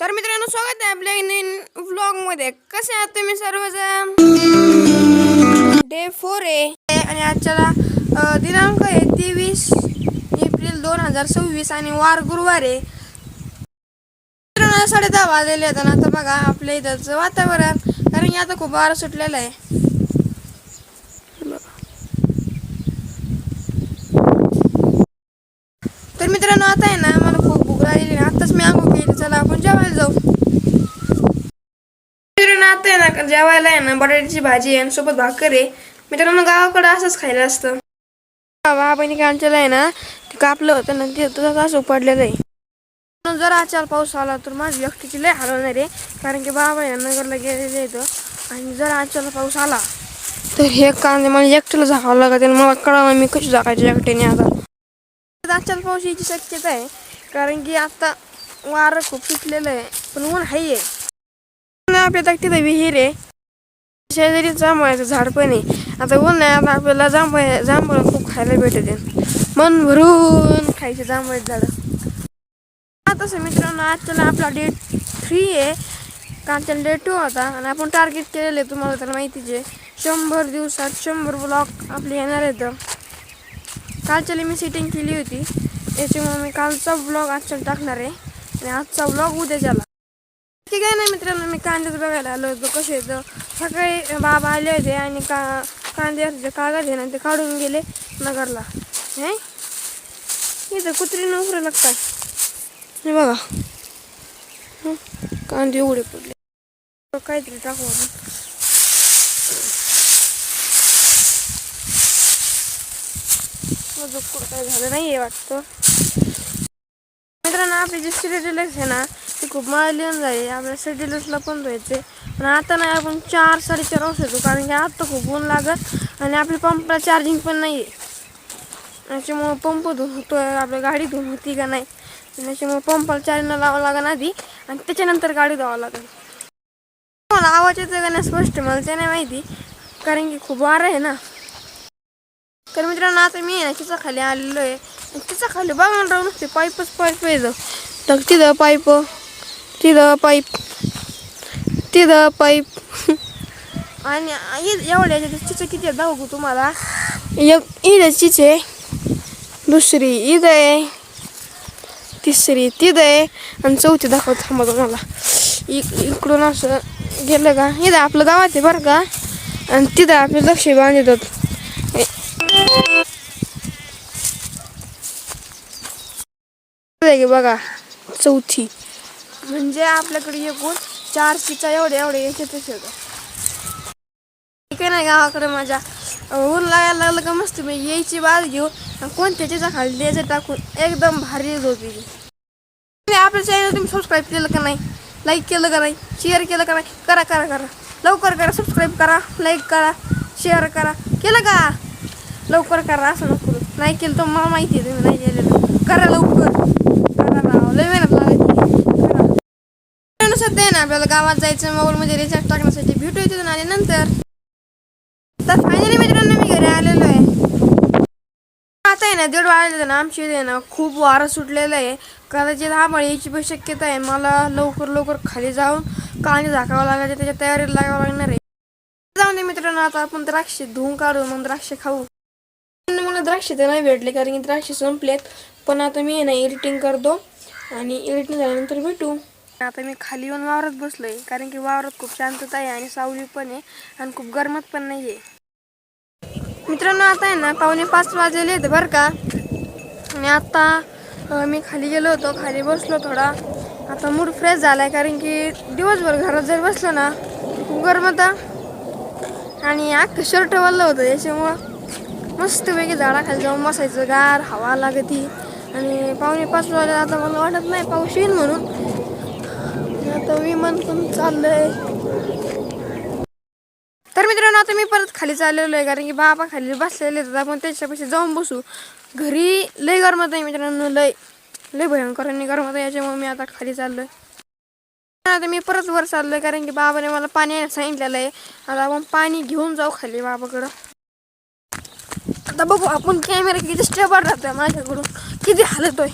तर मित्रांनो, स्वागत आहे आपल्या नवीन व्लॉगमध्ये. कसे आहात तुम्ही सर्वजण? डे 4 आहे आणि आजच्या दिनांक आहे 23 एप्रिल 2026 आणि वार गुरुवार आहे. मित्रांनो, 10:30 वाजलेले आहेत. आता बघा आपल्या इथंचं वातावरण, कारण की आता खूप वारा सुटलेला आहे. तर मित्रांनो, आता आहे ना, मला खूप भूक लागलेली आहे. आताच मी आंघोळ केली. चला आपण जेवायला जाऊ. मित्रांनो, आता आहे ना, जेवायला आहे ना बटाट्याची भाजी आणि सोबत भाकर आहे. मित्रांनो, गावाकडे असंच खायला असतं. बाबांनी कांचेला आहे ना, ते कापलं होतं ना, ते तसंच असं पडलेलं आहे. जर अचानक पाऊस आला तर माझी एकटीची लय हलवणार आहे, कारण की बाबा या नगरला गेलेले आहेत. आणि जर अचानक पाऊस आला तर हे कांदे मला एकटीला झाकावं लागत. मला कळलं मी कशी झाकायची एकटीने. आता अचानक पाऊस यायची शक्यता आहे, कारण की आता वारं खूप सुटलेलं आहे, पण ऊन आहे. आपल्या तिथं विहीर आहे, शेजारी जांभळाचं झाड पण आहे. आता ऊन नाही, आता आपल्याला जांभळ खूप खायला भेटते. मन भरून खायचे जांभळ झाड. तसं मित्रांनो, आजच्याला आपला डे 3 आहे. कालच्या डे 2 होता आणि आपण टार्गेट केलेलं आहे, तुम्हाला तर माहितीच आहे. 100 दिवसात 100 ब्लॉग आपले येणार आहेत. कालच्याला मी सेटिंग केली होती, त्याच्यामुळे मी कालचा ब्लॉग आजच्या टाकणार आहे आणि आजचा ब्लॉग उद्या झाला. ठीक आहे ना मित्रांनो, मी कांद्याच बघायला आलो होतो कसे येतं. सकाळी बाबा आले होते आणि कांद्याचे कागद आहे ना ते काढून गेले नगरला. हे इथं कुत्री नोकरी लागतात. हे बघा, कांदे उघडे पडले. काहीतरी टाकू आपण. काय झालं नाही आहे वाटतं. मित्रांनो, आपली जी सिटी आहे ना ती खूप लिहून जाईल. आपल्या सिटी पण धुवायचे, पण आता नाही. आपण 4-4.5 वाजता येतो, कारण की आता खूप ऊन लागत आणि आपल्या पंपला चार्जिंग पण नाही आहे. त्याच्यामुळं पंप धुवून होतोय, आपल्या गाडी धुवून होती का नाही. त्याच्यामुळे पंपाला चार्जिंग लावावं लागेल आधी आणि त्याच्यानंतर गाडी धुवावं लागेल. मला आवाज येतो का नाही स्पष्ट मला ते नाही माहिती, कारण की खूप वारं आहे ना. तर मित्रांनो, आता मी आहे ना तिचा खाली आलेलो आहे. तिचा खाली बघा राहून नसते, पाईप येतं. तर तिथं पाईप, तिथं पाईप, तिथं पाईप आणि एवढ्या चिचं किती आहे दाखवू तुम्हाला. एक इथं चिच आहे, दुसरी इथं आहे, तिसरी तिथं आहे आणि चौथी दाखवत थांबा तुम्हाला. इकडून असं गेलं का इथं आपलं गावात आहे बरं का, आणि तिथं आपले लक्ष बांधतात. बघा चौथी, म्हणजे आपल्याकडे एकूण 4 चिचा एवढे याच्यातच होतं. ठीक आहे ना. गावाकडे माझ्या ऊन लागायला लागलं का मस्त मी यायची बाज घेऊ कोणत्या चिचा खाली द्यायचं टाकून एकदम भारी होती. आपल्या चॅनल तुम्ही सबस्क्राईब केलं का नाही, लाईक केलं का नाही, शेअर केलं का नाही, करा करा करा लवकर करा. सबस्क्राईब करा, लाईक करा, शेअर करा. केलं का? लवकर करा, असं नको करू. नाही केलं तर मला माहिती आहे तुम्ही नाही केलेलं. करा लवकर, करा ना, लय मेहनत लागायची. सध्या ना आपल्याला गावात जायचं मोबाईलमध्ये रिचार्ज टाकण्यासाठी. भेटू येते आणि नंतर. तर फायनली मित्रांनो, मी घरी आलेलो आहे. आता आहे ना 1:30 वाजले ना, आमची आहे ना खूप वारं सुटलेलं आहे. कदाचित आम्हाला यायची पण शक्यता आहे. मला लवकर खाली जाऊन कांदे झाकावं लागायचे, त्याच्या तयारीला लागावं लागणार आहे. जाऊन दे मित्रांनो, आता आपण द्राक्ष धुवून काढू, मग द्राक्ष खाऊ. मला द्राक्ष तर नाही भेटले, कारण की द्राक्ष संपलेत. पण आता मी आहे ना एडिटिंग करतो आणि एडिटिंग झाल्यानंतर भेटू. आता मी खाली येऊन वावरात बसलोय, कारण की वावरात खूप शांतता आहे आणि सावली पण आहे आणि खूप गरमत पण नाही आहे. मित्रांनो, आता आहे ना 4:45 वाजलेले आहेत बरं का. आणि आता मी खाली गेलो होतो, खाली बसलो थोडा. आता मूड फ्रेश झाला आहे, कारण की दिवसभर घरात जर बसलं ना खूप गरमतं आणि अख्खं शर्ट वाढलं होतं. याच्यामुळं मस्तपैकी झाडाखाली जाऊन बसायचं, गार हवा लागती. आणि 4:45 वाजले, आता मला वाटत नाही पाऊस येईल म्हणून. आता विमान पण चाललंय. तर मित्रांनो, आता मी परत खाली चाललेलो आहे, कारण की बाबा खाली बसलेले आहेत. आपण त्याच्यापाशी जाऊन बसू. घरी लय गरमत आहे मित्रांनो, लय भयंकर आणि गरमत आहे. याच्यामुळे मी आता खाली चाललोय. आता मी परत वर चाललोय, कारण की बाबाने मला पाणी सांगितलेलं आहे. आता आपण पाणी घेऊन जाऊ खाली बाबाकडं. आता बघू आपण कॅमेरा किती स्टेबल राहतोय माझ्याकडून, किती हलतोय.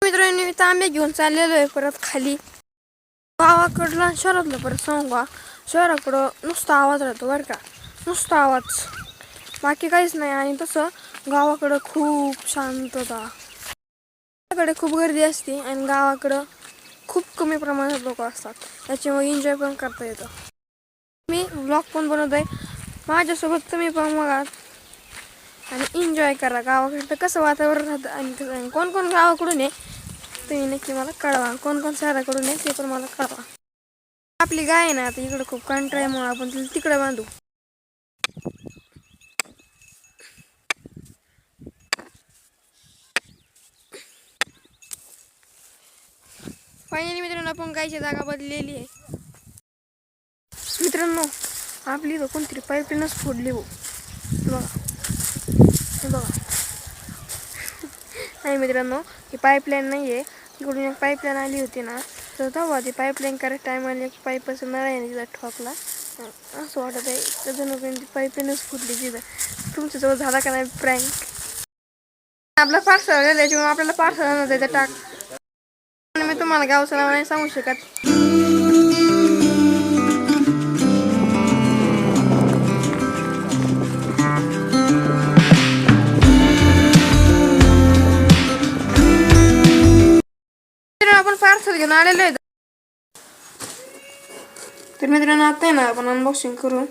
मित्रांनो, मी तांबे घेऊन चाललेलो आहे परत खाली. गावाकडलं आणि शहरातलं परत सांगू का, शहराकडं नुसता आवाज राहतो बरं का, नुसता आवाज, बाकी काहीच नाही. आणि तसं गावाकडं खूप शांतता, गावाकडे खूप गर्दी असते आणि गावाकडं खूप कमी प्रमाणात लोक असतात, त्याच्यामुळे एन्जॉय पण करता येतं. मी व्लॉग पण बनवत आहे, माझ्यासोबत तुम्ही पण बघा आणि एन्जॉय करा. गावाकडे कसं वातावरण राहतं आणि कोण कोण गावाकडून आहे तुम्ही नक्की मला कळवा, कोण कोण शहराकडून आहे ते पण मला कळवा. आपली गाय आहे ना आता इकडं खूप कंटाळा आहे, म्हणून आपण तिला तिकडे बांधू. फायनली मित्रांनो आपण गायची जागा बदललेली आहे. मित्रांनो आपली इथं कोणतरी पाईपलाईनच फोडली हो, बघा हे बघा. नाही मित्रांनो ही पाईपलाईन नाही आहे, इकडून एक पाईपलाईन आली होती ना, तर तेव्हा ती पाईपलाईन करेक्ट टायमाला एक पाईपाचं नळ आहे ना तिथं ठोकला, असं वाटत आहे त्याच्यानं ती पाईपलाईनच फुटली तिथं. तुमच्याजवळ झाला का नाही प्रँक? आपलं पार्सल आलं त्याच्यामुळे आपल्याला पार्सल आणून द्यायचं टाक. मी तुम्हाला गावचं नाव नाही सांगू शकत. आपण पार्सल घेऊन आलेलो आहे. तर मित्रांनो आता आहे ना आपण अनबॉक्सिंग करू.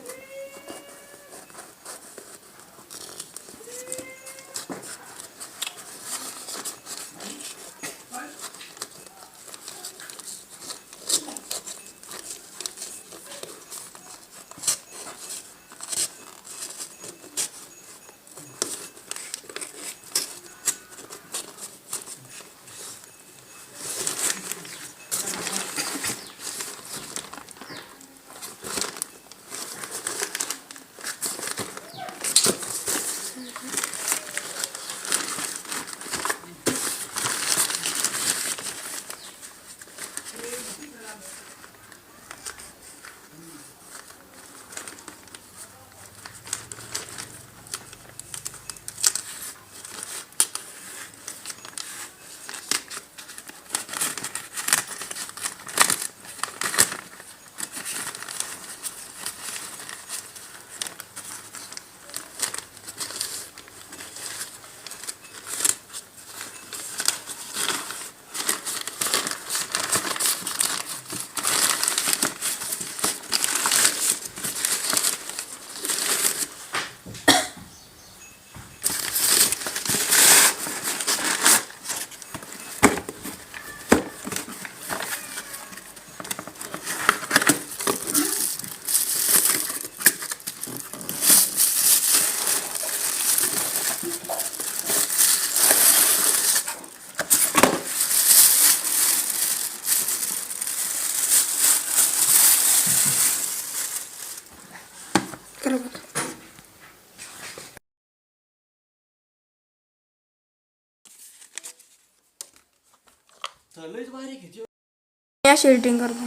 अशी एडिटिंग करतो.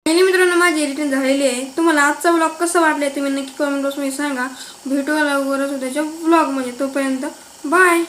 मित्रांनो माझी एडिटिंग झालेली आहे. तुम्हाला आजचा व्लॉग कसा वाटलाय तुम्ही नक्की कमेंट बॉक्समध्ये सांगा. भेटूया लवकरच उद्याच्या व्लॉग मध्ये. तोपर्यंत बाय.